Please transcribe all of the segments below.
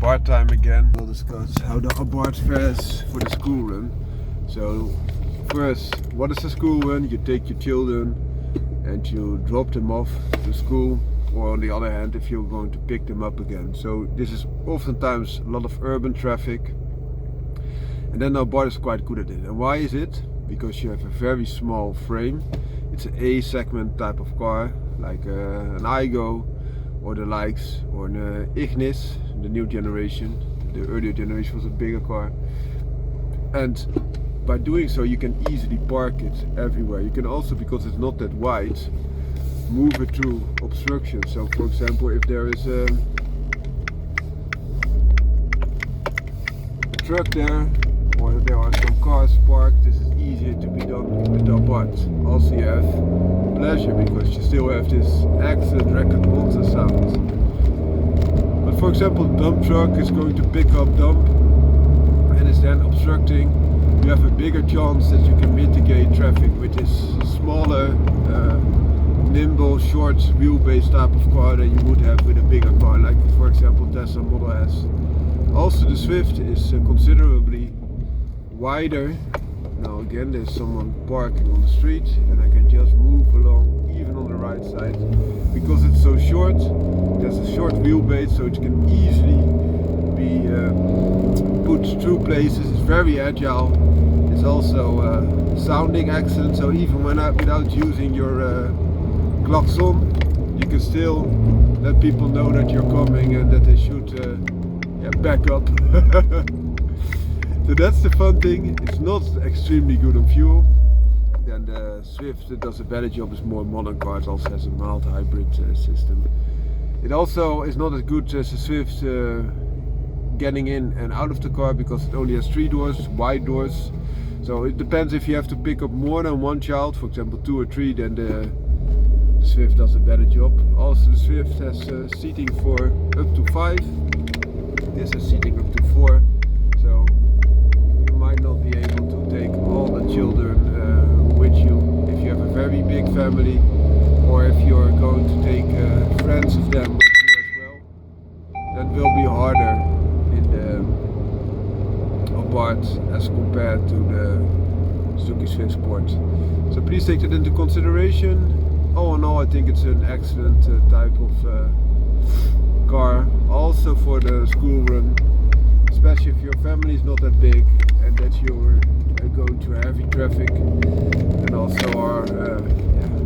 Abarth time again. We'll discuss how the Abarth fares for the school run. So first, what is a school run? You take your children and you drop them off to school, or on the other hand, if you're going to pick them up again. So this is oftentimes a lot of urban traffic, and then Abarth is quite good at it. And why is it? Because you have a very small frame. It's an A segment type of car, like an Igo or the likes, or an Ignis, the new generation. The earlier generation was a bigger car, and by doing so you can easily park it everywhere. You can also, because it's not that wide, move it through obstructions. So for example, if there is a truck there, or there are some cars parked, this is easier to be done with the Abarth. Also you have pleasure, because you still have this excellent record monster sound. But for example, dump truck is going to pick up dump and is then obstructing. You have a bigger chance that you can mitigate traffic with this smaller, nimble, short wheelbase type of car than you would have with a bigger car, like for example Tesla Model S. Also the Swift is considerably wider. Now again, there's someone parking on the street and I can just move along even on the right side. Because it's so short, there's a short wheelbase, so it can easily be put through places. It's very agile. It's also sounding excellent, so even without using your klaxon, you can still let people know that you're coming and that they should back up. So that's the fun thing. It's not extremely good on fuel. Then the Swift that does a better job, is more modern car. It also has a mild hybrid system. It also is not as good as the Swift getting in and out of the car, because it only has 3 doors, wide doors. So it depends if you have to pick up more than one child, for example 2 or 3, then the Swift does a better job. Also the Swift has seating for up to 5. This has seating up to 4. So you might not be able to take all the children with you if you have a very big family, or if you're going to take friends of them with you as well. That will be harder in the Abarth as compared to the Suzuki Swift Sport. So please take that into consideration. All in all, I think it's an excellent type of car, also for the school run, especially if your family is not that big and that you're going through heavy traffic and also are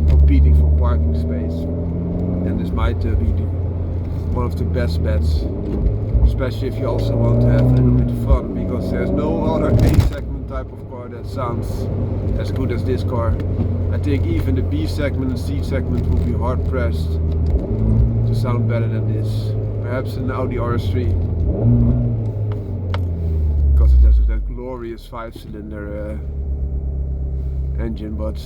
competing for parking space. And this might be one of the best bets, especially if you also want to have a little bit of fun, because there's no other A segment type of car that sounds as good as this car. I think even the B segment and C segment will be hard pressed to sound better than this. Perhaps an Audi RS3, because it has that glorious 5-cylinder engine, but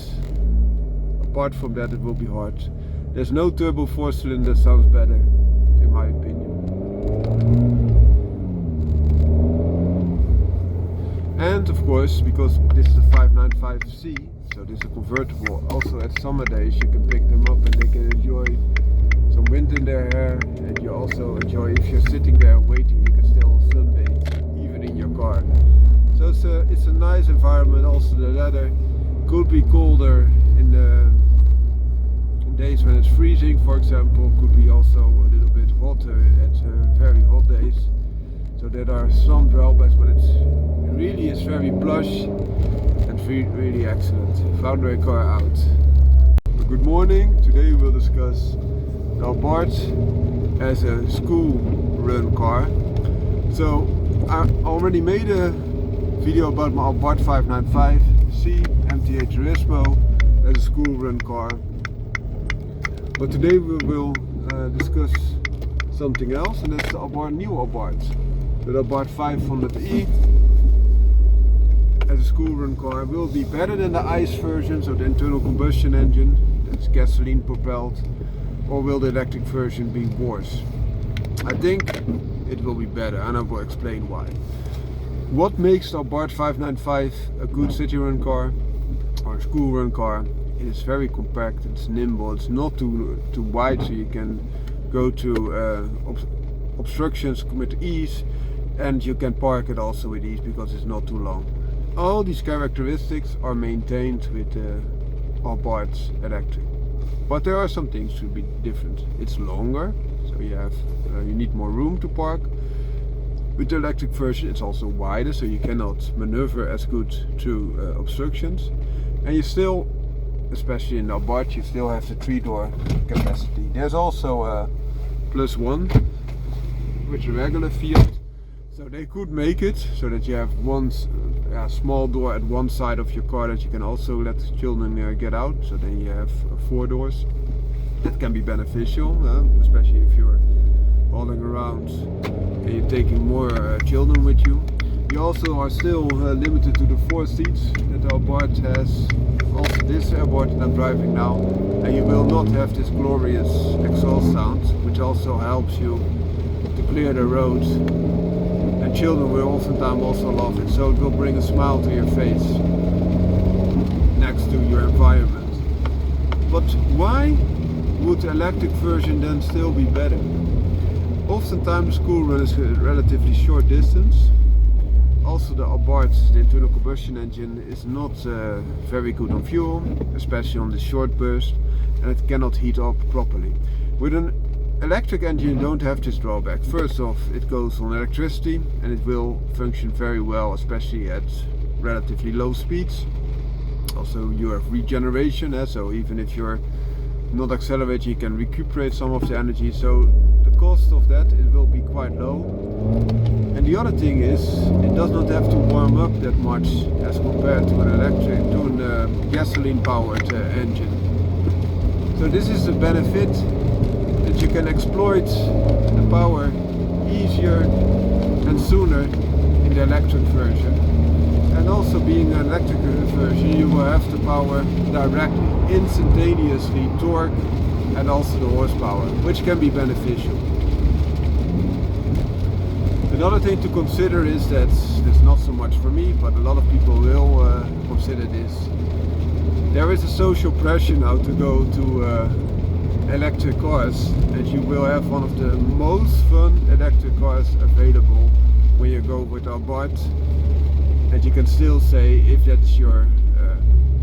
apart from that it will be hard. There's no turbo 4-cylinder that sounds better, in my opinion. And of course, because this is a 595C, so this is a convertible, also at summer days you can pick them up and they can enjoy some wind in their hair, and you also enjoy, if you're sitting there waiting, you can still sunbathe even in your car. So it's a nice environment. Also the leather could be colder in days when it's freezing, for example. Could be also a little bit hotter at very hot days. So there are some drawbacks, but it really is very plush and really excellent. Foundry car out. Good morning. Today we'll discuss the Abarth as a school run car. So I already made a video about my Abarth 595C MTH Turismo as a school run car. But today we will discuss something else, and that's the new Abarth. The Abarth 500E as a school run car will be better than the ICE version, so the internal combustion engine that's gasoline propelled, or will the electric version be worse? I think it will be better, and I will explain why. What makes the Abarth 595 a good city run car or a school run car? It is very compact, it's nimble, it's not too wide, so you can go to obstructions with ease, and you can park it also with ease because it's not too long. All these characteristics are maintained with Abarth electric, but there are some things to be different. It's longer, so you need more room to park. With the electric version it's also wider, so you cannot maneuver as good through obstructions, and you still, especially in the Abarth, you still have the 3-door capacity. There's also a +1 with a regular Fiat, so they could make it so that you have one small door at one side of your car that you can also let children get out, so then you have 4 doors. That can be beneficial, especially if you're hauling around and you're taking more children with you. You also are still limited to the 4 seats that the Abarth has. Also this Abarth that I'm driving now, and you will not have this glorious exhaust sound, which also helps you to clear the road, and children will oftentimes also love it, so it will bring a smile to your face next to your environment. But why would the electric version then still be better? Oftentimes the school run is a relatively short distance. Also the Abarth, the internal combustion engine, is not very good on fuel, especially on the short burst, and it cannot heat up properly. With an electric engine you don't have this drawback. First off, it goes on electricity and it will function very well, especially at relatively low speeds. Also you have regeneration, so even if you're not accelerating you can recuperate some of the energy, so the cost of that, it will be quite low. And the other thing is, it does not have to warm up that much as compared to a gasoline powered engine. So this is a benefit, that you can exploit the power easier and sooner in the electric version. And also being an electric version, you will have the power directly, instantaneously, torque, and also the horsepower, which can be beneficial. Another thing to consider is that it's not so much for me, but a lot of people will consider this. There is a social pressure now to go to electric cars, and you will have one of the most fun electric cars available when you go with Abarth. And you can still say, if that's your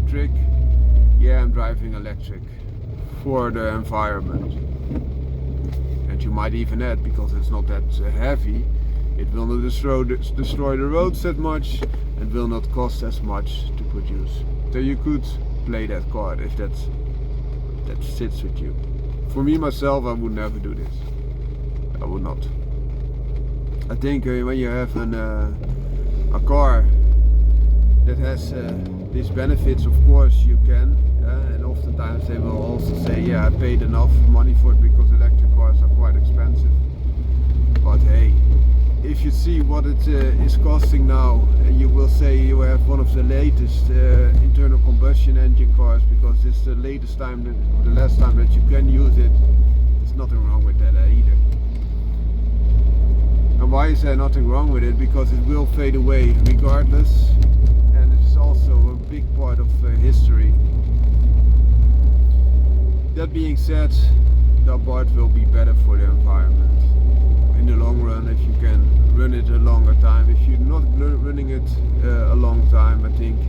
trick, yeah, I'm driving electric for the environment. And you might even add, because it's not that heavy, it will not destroy the roads that much and will not cost as much to produce. So you could play that card if that sits with you. For me myself, I would never do this. I would not. I think when you have a car that has these benefits, of course you can, and oftentimes they will also say, yeah, I paid enough money for it, because electric cars are quite expensive. But hey, if you see what it is costing now, and you will say you have one of the latest internal combustion engine cars, because it's the last time that you can use it, there's nothing wrong with that either. And why is there nothing wrong with it? Because it will fade away regardless, and it's also a big part of history. That being said, the Abarth will be better for the environment in the long run if you can run it a longer time. If you're not running it a long time, I think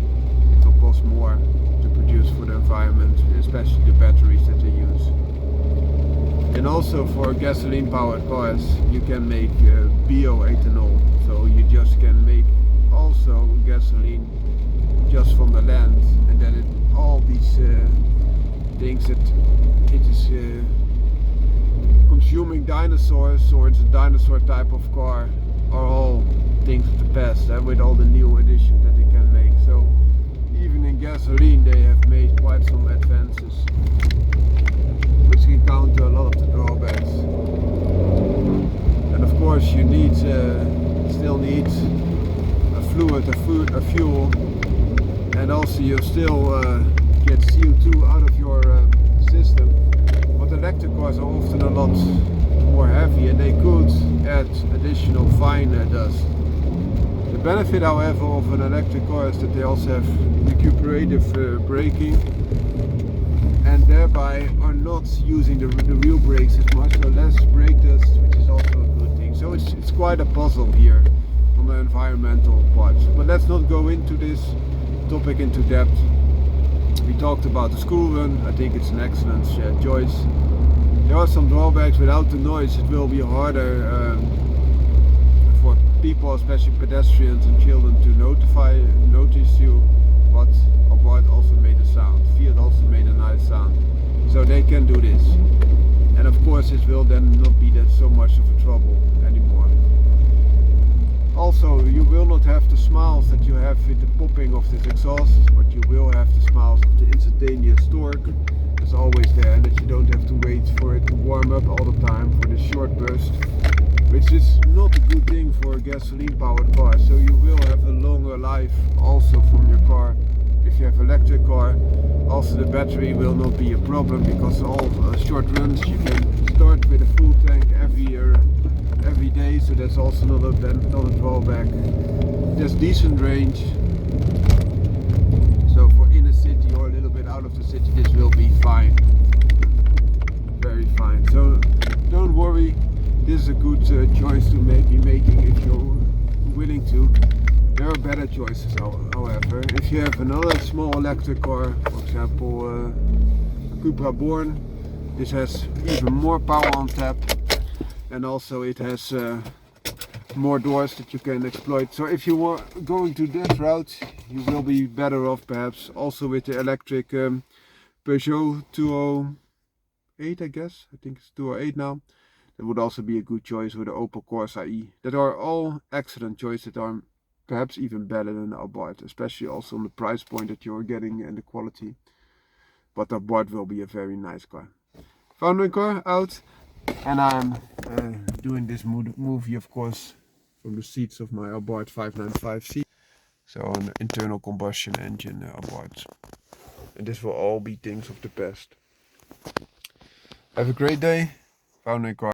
it will cost more to produce for the environment, especially the batteries that they use. And also for gasoline powered cars you can make bioethanol, so you just can make also gasoline just from the land, and then all these things that it is consuming dinosaurs, or it's a dinosaur type of car, are all things of the past, with all the new additions that they can make. So even in gasoline they have made quite some advances, which can counter a lot of the drawbacks. And of course you still need a fluid, a fuel, and also you still get CO2 out of your system. But electric cars are often a lot more heavy, and they could add additional fine dust. The benefit, however, of an electric car is that they also have recuperative braking, and thereby are not using the wheel brakes as much, so less brake dust, which is also a good thing. So it's quite a puzzle here on the environmental part. But let's not go into this topic into depth. We talked about the school run. I think it's an excellent choice. There are some drawbacks. Without the noise, it will be harder for people, especially pedestrians and children, to notice you. But Abarth also made a sound. Fiat also made a nice sound, so they can do this. And of course, it will then not be that so much of a trouble anymore. Also, you will not have the smiles that you have with the popping of this exhaust, but you will have the smiles of the instantaneous torque. It's always there, and that you don't have to wait for it to warm up all the time for the short burst, which is not a good thing for a gasoline powered car. So you will have a longer life also from your car if you have electric car. Also, the battery will not be a problem, because all short runs you can start with a full tank every day, so that's also not a drawback. There's decent range, so for in a city or a little bit out of the city, this will be fine, very fine. So don't worry, this is a good choice to be making if you're willing to. There are better choices, however. If you have another small electric car, for example Cupra Born, this has even more power on tap, and also it has more doors that you can exploit. So if you were going to that route, you will be better off perhaps also with the electric Peugeot 208, I guess. I think it's 208 now. That would also be a good choice with the Opel Corsa E. That are all excellent choices that are perhaps even better than the Abarth, especially also on the price point that you're getting and the quality. But the Abarth will be a very nice car. Found my car out, and I'm doing this movie, of course, from the seats of my Abarth 595C. So an internal combustion engine Abarth. And this will all be things of the past. Have a great day. Found my car.